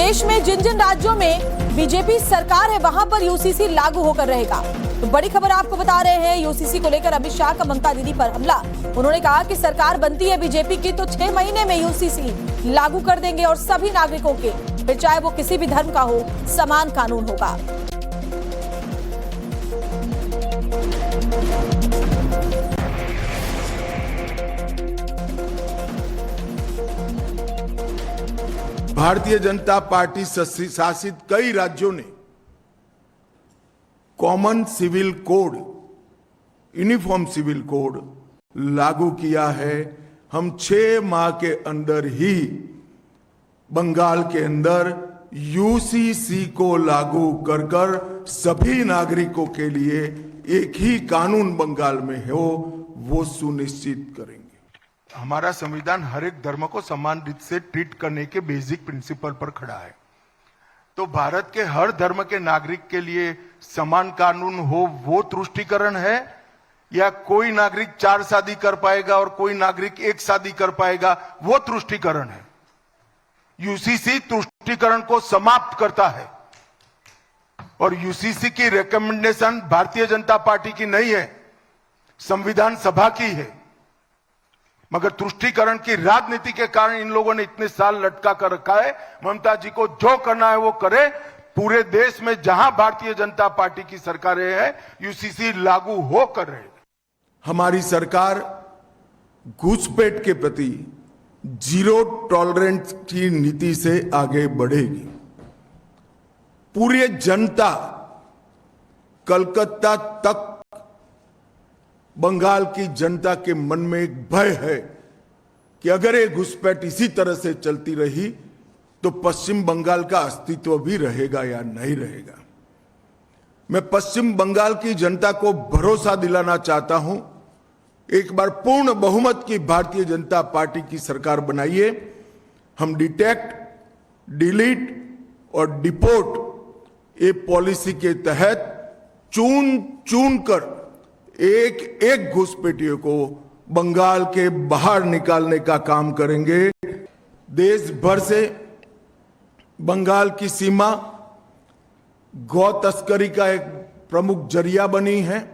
देश में जिन जिन राज्यों में बीजेपी सरकार है वहां पर यूसीसी लागू होकर रहेगा। तो बड़ी खबर आपको बता रहे हैं, यूसीसी को लेकर अमित शाह का ममता दीदी पर हमला। उन्होंने कहा कि सरकार बनती है बीजेपी की तो 6 महीने में यूसीसी लागू कर देंगे और सभी नागरिकों के, फिर चाहे वो किसी भी धर्म का हो, समान कानून होगा। भारतीय जनता पार्टी शासित कई राज्यों ने common civil code, uniform civil code लागू किया है। हम 6 माह के अंदर ही बंगाल के अंदर यूसीसी को लागू कर कर सभी नागरिकों के लिए एक ही कानून बंगाल में हो, वो सुनिश्चित करेंगे। हमारा संविधान हर एक धर्म को समान रीत से ट्रीट करने के बेसिक प्रिंसिपल पर खड़ा है। तो भारत के हर धर्म के नागरिक के लिए समान कानून हो, वो तुष्टीकरण है, या कोई नागरिक 4 शादी कर पाएगा और कोई नागरिक 1 शादी कर पाएगा, वो तुष्टीकरण है। यूसीसी तुष्टीकरण को समाप्त करता है और यूसीसी की रिकमेंडेशन भारतीय जनता पार्टी की नहीं है, संविधान सभा की है। मगर तुष्टीकरण की राजनीति के कारण इन लोगों ने इतने साल लटका कर रखा है। ममता जी को जो करना है वो करे। पूरे देश में जहां भारतीय जनता पार्टी की सरकारें हैं, यूसीसी लागू होकर रहे। हमारी सरकार घुसपैठ के प्रति जीरो टॉलरेंस की नीति से आगे बढ़ेगी। पूरी जनता कलकत्ता तक बंगाल की जनता के मन में एक भय है कि अगर ये घुसपैठ इसी तरह से चलती रही तो पश्चिम बंगाल का अस्तित्व भी रहेगा या नहीं रहेगा। मैं पश्चिम बंगाल की जनता को भरोसा दिलाना चाहता हूं, एक बार पूर्ण बहुमत की भारतीय जनता पार्टी की सरकार बनाइए। हम डिटेक्ट, डिलीट और डिपोर्ट ये पॉलिसी के तहत चुन चुन कर एक एक घुसपैठियों को बंगाल के बाहर निकालने का काम करेंगे। देश भर से बंगाल की सीमा गौ तस्करी का एक प्रमुख जरिया बनी है।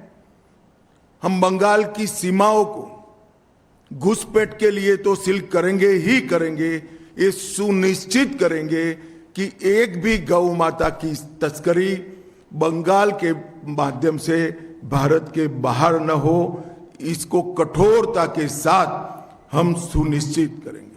हम बंगाल की सीमाओं को घुसपैठ के लिए तो सील करेंगे ही करेंगे, ये सुनिश्चित करेंगे कि एक भी गौ माता की तस्करी बंगाल के माध्यम से भारत के बाहर न हो। इसको कठोरता के साथ हम सुनिश्चित करेंगे।